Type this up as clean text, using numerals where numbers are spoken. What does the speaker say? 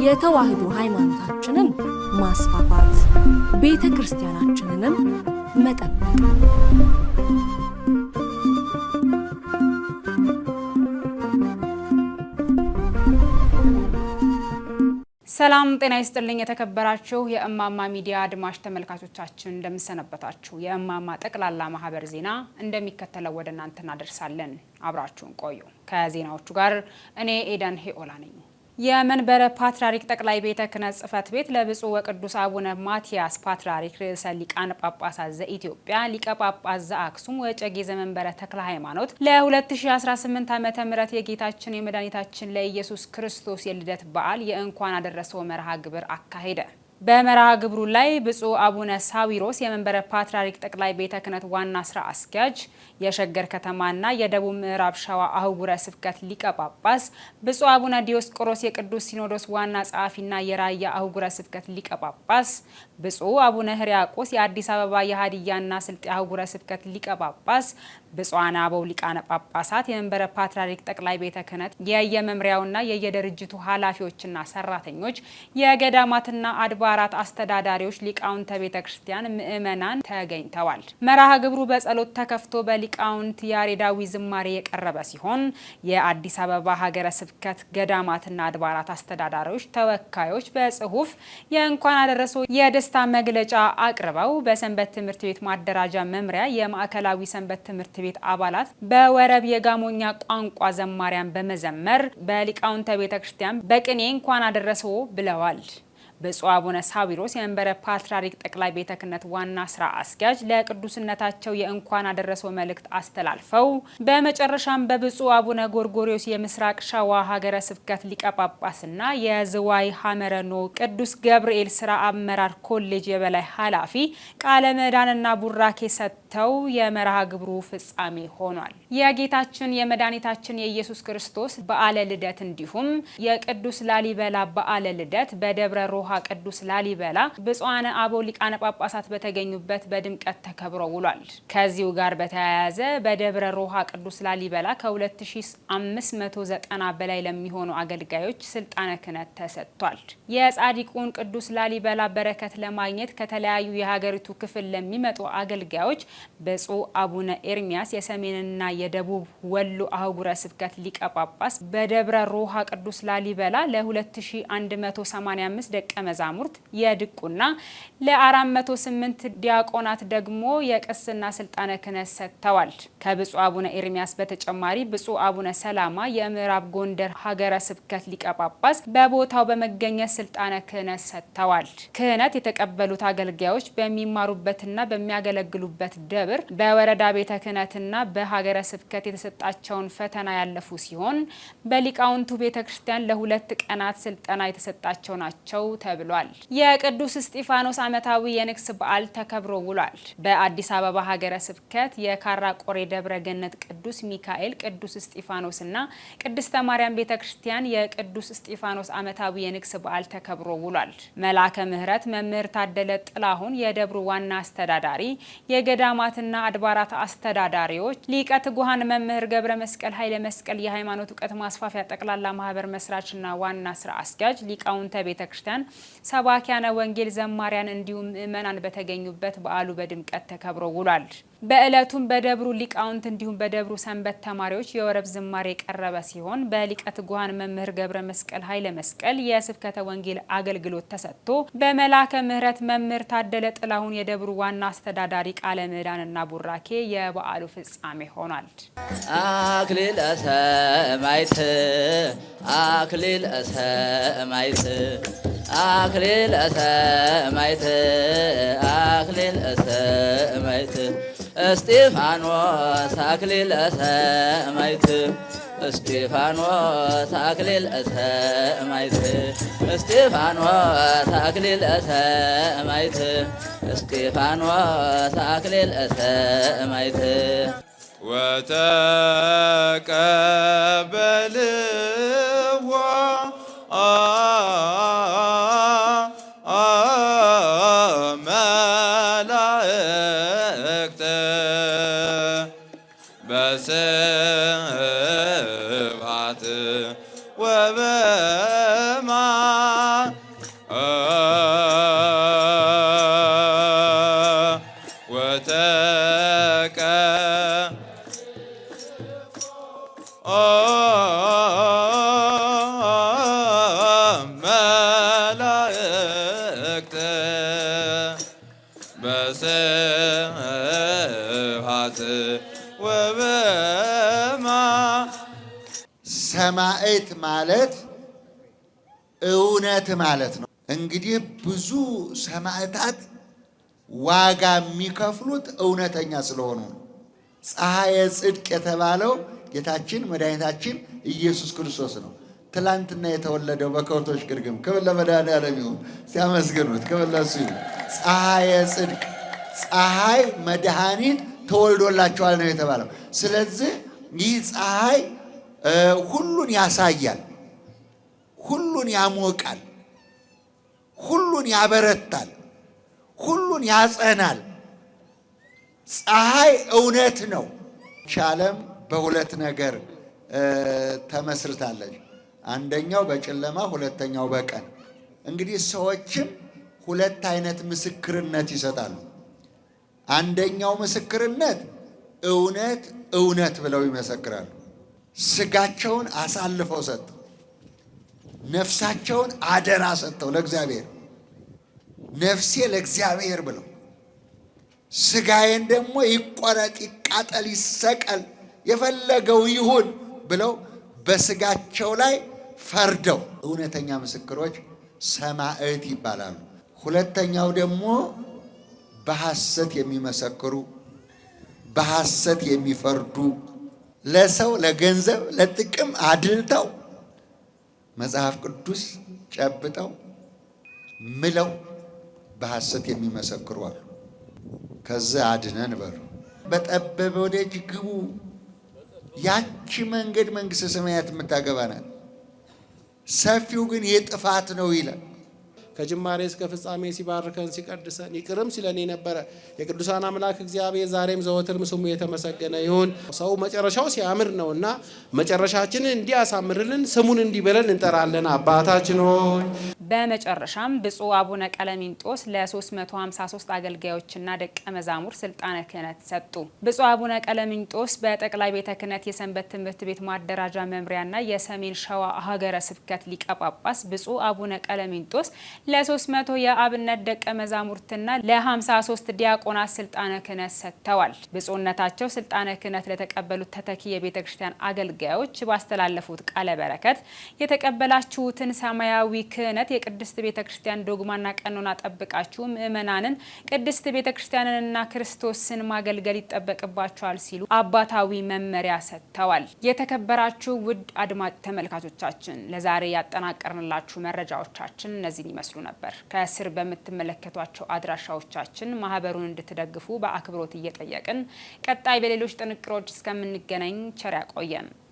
የተዋህዶ ሃይማኖታችንን ማስፋፋት ቤተክርስቲያናችንንም መጠበቅ ሰላም ጤና ይስጥልኝ የተከበራችሁ የእማማ ሚዲያ አድማጭ ተመልካቾቻችን እንደምሰነበታችሁ የእማማ ጠቅላላ ማህበር ዜና እንደሚከተለው ወደ እናንተ እናደርሳለን አብራችሁን ቆዩ ከዜናዎቹ ጋር እኔ ኤደን ሄኦላ ነኝ የመንበረ ፓትርያርክ ጠቅላይ ቤተ ክህነት ጽሕፈት ቤት ለብፁዕ ወቅዱስ አቡነ ማትያስ ፓትርያርክ ርዕሰ ሊቃነ ጳጳሳት ዘኢትዮጵያ ሊቀ ጳጳስ ዘአክሱም ወዕጨጌ ዘመንበረ ተክለ ሃይማኖት ለ2018 ዓመተ ምህረት የጌታችን የመድኃኒታችን ለኢየሱስ ክርስቶስ የልደት በዓል የእንኳን አደረሰው መርሃ ግብር አካሄደ። በመርሃ ግብሩ ላይ ብፁዕ አቡነ ሳዊሮስ የመንበረ ፓትርያርክ ጠቅላይ ቤተ ክህነት ዋና ስራ አስኪያጅ የሸገር ከተማና የደቡብ ምዕራብ ሸዋ አህጉረ ስብከት ሊቀ ጳጳስ፣ ብፁዕ አቡነ ዲዮስቆሮስ የቅዱስ ሲኖዶስ ዋና ጸሐፊና የራያ አህጉረ ስብከት ሊቀ ጳጳስ፣ ብፁዕ አቡነ ሕርያቆስ የአዲስ አበባ የሀዲያና ስልጤ አህጉረ ስብከት ሊቀ ጳጳስ፣ ብፁዓን አበው ሊቃነ ጳጳሳት የመንበረ ፓትርያርክ ጠቅላይ ቤተ ክህነት የየመምሪያውና የየድርጅቱ ኃላፊዎችና ሰራተኞች የገዳማትና አድባራት አስተዳዳሪዎች ሊቃውንተ ቤተ ክርስቲያን ምእመናን ተገኝተዋል። መርሃ ግብሩ በጸሎት ተከፍቶ በሊቃውንት ያሬዳዊ ዝማሬ የቀረበ ሲሆን የአዲስ አበባ ሀገረ ስብከት ገዳማትና አድባራት አስተዳዳሪዎች ተወካዮች በጽሁፍ የእንኳን አደረሰው የደስታ መግለጫ አቅርበው በሰንበት ትምህርት ቤት ማደራጃ መምሪያ የማዕከላዊ ሰንበት ትምህርት ቤት አባላት በወረብ የጋሞኛ ቋንቋ ዘማሪያን በመዘመር በሊቃውንተ ቤተ ክርስቲያን በቅኔ እንኳን አደረሰው ብለዋል። ብፁዕ አቡነ ሳዊሮስ የመንበረ ፓትርያርክ ጠቅላይ ቤተ ክህነት ዋና ስራ አስኪያጅ ለቅዱስነታቸው የእንኳን አደረሰው መልእክት አስተላልፈው በመጨረሻም በብፁዕ አቡነ ጎርጎሪዮስ የምስራቅ ሸዋ ሀገረ ስብከት ሊቀ ጳጳስና የዝዋይ ሐመረኖ ቅዱስ ገብርኤል ስራ አመራር ኮሌጅ የበላይ ኃላፊ ቃለ ምዕዳንና ቡራኬ ሰጥተው የመርሃ ግብሩ ፍጻሜ ሆኗል። የጌታችን የመድኃኒታችን የኢየሱስ ክርስቶስ በዓለ ልደት እንዲሁም የቅዱስ ላሊበላ በዓለ ልደት በደብረ ሮሃ ቅዱስ ላሊበላ ብፁዓን አበው ሊቃነ ጳጳሳት በተገኙበት በድምቀት ተከብሮ ውሏል። ከዚሁ ጋር በተያያዘ በደብረ ሮሃ ቅዱስ ላሊበላ ከ2590 በላይ ለሚሆኑ አገልጋዮች ስልጣነ ክህነት ተሰጥቷል። የጻድቁን ቅዱስ ላሊበላ በረከት ለማግኘት ከተለያዩ የሀገሪቱ ክፍል ለሚመጡ አገልጋዮች ብፁዕ አቡነ ኤርሚያስ የሰሜንና የደቡብ ወሎ አህጉረ ስብከት ሊቀ ጳጳስ በደብረ ሮሃ ቅዱስ ላሊበላ ለ2185 ደቀ መዛሙርት የድቁና ለ408 ዲያቆናት ደግሞ የቅስና ስልጣነ ክህነት ሰጥተዋል። ከብፁዕ አቡነ ኤርሚያስ በተጨማሪ ብፁዕ አቡነ ሰላማ የምዕራብ ጎንደር ሀገረ ስብከት ሊቀ ጳጳስ በቦታው በመገኘት ስልጣነ ክህነት ሰጥተዋል። ክህነት የተቀበሉት አገልጋዮች በሚማሩበትና በሚያገለግሉበት ደብር በወረዳ ቤተ ክህነትና በሀገረ ስብከት የተሰጣቸውን ፈተና ያለፉ ሲሆን በሊቃውንቱ ቤተ ክርስቲያን ለ2 ቀናት ስልጠና የተሰጣቸው ናቸው ተብሏል። የቅዱስ እስጢፋኖስ ዓመታዊ የንግስ በዓል ተከብሮ ውሏል። በአዲስ አበባ ሀገረ ስብከት የካራ ቆሬ ደብረ ገነት ቅዱስ ሚካኤል ቅዱስ እስጢፋኖስና ቅድስተ ማርያም ቤተክርስቲያን የቅዱስ እስጢፋኖስ ዓመታዊ የንግስ በዓል ተከብሮ ውሏል። መላከ ምህረት መምህር ታደለ ጥላሁን የደብሩ ዋና አስተዳዳሪ፣ የገዳማትና አድባራት አስተዳዳሪዎች፣ ሊቀ ትጉሃን መምህር ገብረ መስቀል ኃይለ መስቀል የሃይማኖት እውቀት ማስፋፊያ ጠቅላላ ማህበር መስራችና ዋና ስራ አስኪያጅ፣ ሊቃውንተ ቤተክርስቲያን፣ ሰባኪያነ ወንጌል ዘማሪያን እንዲሁም ምእመናን በተገኙበት በዓሉ በድምቀት ተከብሮ ውሏል። በዕለቱም በደብሩ ሊቃውንት እንዲሁም በደብሩ ሰንበት ተማሪዎች የወረብ ዝማሬ የቀረበ ሲሆን በሊቀ ትጉሃን መምህር ገብረ መስቀል ኃይለ መስቀል የስብከተ ወንጌል አገልግሎት ተሰጥቶ በመላከ ምህረት መምህር ታደለ ጥላሁን የደብሩ ዋና አስተዳዳሪ ቃለ ምዕዳንና ቡራኬ የበዓሉ ፍጻሜ ሆኗል። አክሊለ ሰማዕት አክሊለ ሰማዕት አክሊለ ሰማዕት አክሊለ ሰማዕት እስጢፋኖስ አክሊለ ሰማዕት እስጢፋኖስ አክሊለ ሰማዕት እስጢፋኖስ አክሊለ ሰማዕት እስጢፋኖስ አክሊለ ሰማዕት ወተቀበልዎ መላእክት በስብሐት ወበማዕረግ ወተቀ መላእክተ በስብሐት ወበማ ሰማዕት ማለት እውነት ማለት ነው። እንግዲህ ብዙ ሰማዕታት ዋጋ የሚከፍሉት እውነተኛ ስለሆኑ ነው። ፀሐየ ጽድቅ የተባለው ጌታችን መድኃኒታችን ኢየሱስ ክርስቶስ ነው። ትላንትና የተወለደው በከብቶች ግርግም። ክብር ለመድኃኒዓለም ይሁን። ሲያመስግኑት ክብር ለእሱ ይሁን። ፀሐየ ጽድቅ፣ ፀሐይ መድኃኒት ተወልዶላቸዋል ነው የተባለው። ስለዚህ ይህ ፀሐይ ሁሉን ያሳያል፣ ሁሉን ያሞቃል፣ ሁሉን ያበረታል፣ ሁሉን ያጸናል። ፀሐይ እውነት ነው። ዓለም በሁለት ነገር ተመስርታለች። አንደኛው በጨለማ፣ ሁለተኛው በቀን። እንግዲህ ሰዎችም ሁለት አይነት ምስክርነት ይሰጣሉ። አንደኛው ምስክርነት እውነት እውነት ብለው ይመሰክራሉ። ስጋቸውን አሳልፈው ሰጥተው ነፍሳቸውን አደራ ሰጥተው ለእግዚአብሔር ነፍሴ ለእግዚአብሔር ብለው ስጋዬን ደግሞ ይቆረጥ፣ ይቃጠል፣ ይሰቀል፣ የፈለገው ይሁን ብለው በስጋቸው ላይ ፈርደው እውነተኛ ምስክሮች ሰማዕት ይባላሉ። ሁለተኛው ደግሞ በሐሰት የሚመሰክሩ፣ በሐሰት የሚፈርዱ፣ ለሰው ለገንዘብ ለጥቅም አድልተው መጽሐፍ ቅዱስ ጨብጠው ምለው በሐሰት የሚመሰክሩ አሉ። ከዛ አድነን በሉ። በጠበበ ደጅ ግቡ፣ ያቺ መንገድ መንግሥተ ሰማያት የምታገባ ናት፣ ሰፊው ግን የጥፋት ነው ይላል። ከጅማሬ እስከ ፍጻሜ ሲባርከን ሲቀድሰን ይቅርም ሲለን የነበረ የቅዱሳን አምላክ እግዚአብሔር ዛሬም ዘወትርም ስሙ የተመሰገነ ይሁን። ሰው መጨረሻው ሲያምር ነውና መጨረሻችንን እንዲያሳምርልን ስሙን እንዲበለን እንጠራለን። አባታችን ሆይ። በመጨረሻም ብፁዕ አቡነ ቀለሚንጦስ ለ353 አገልጋዮችና ደቀ መዛሙር ስልጣነ ክህነት ሰጡ። ብፁዕ አቡነ ቀለሚንጦስ በጠቅላይ ቤተ ክህነት የሰንበት ትምህርት ቤት ማደራጃ መምሪያና የሰሜን ሸዋ ሀገረ ስብከት ሊቀ ጳጳስ ብፁዕ አቡነ ቀለሚንጦስ ለ300 የአብነት ደቀ መዛሙርትና ለ53 ዲያቆናት ስልጣነ ክህነት ሰጥተዋል። ብፁዕነታቸው ስልጣነ ክህነት ለተቀበሉት ተተኪ የቤተ ክርስቲያን አገልጋዮች ባስተላለፉት ቃለ በረከት የተቀበላችሁትን ሰማያዊ ክህነት የቅድስት ቤተ ክርስቲያን ዶግማና ቀኖና ጠብቃችሁ ምእመናንን ቅድስት ቤተ ክርስቲያንንና ክርስቶስን ማገልገል ይጠበቅባችኋል ሲሉ አባታዊ መመሪያ ሰጥተዋል። የተከበራችሁ ውድ አድማጭ ተመልካቾቻችን ለዛሬ ያጠናቀርንላችሁ መረጃዎቻችን እነዚህን ይመስሉ ነበር። ከስር በምትመለከቷቸው አድራሻዎቻችን ማህበሩን እንድትደግፉ በአክብሮት እየጠየቅን ቀጣይ በሌሎች ጥንቅሮች እስከምንገናኝ ቸር ያቆየን።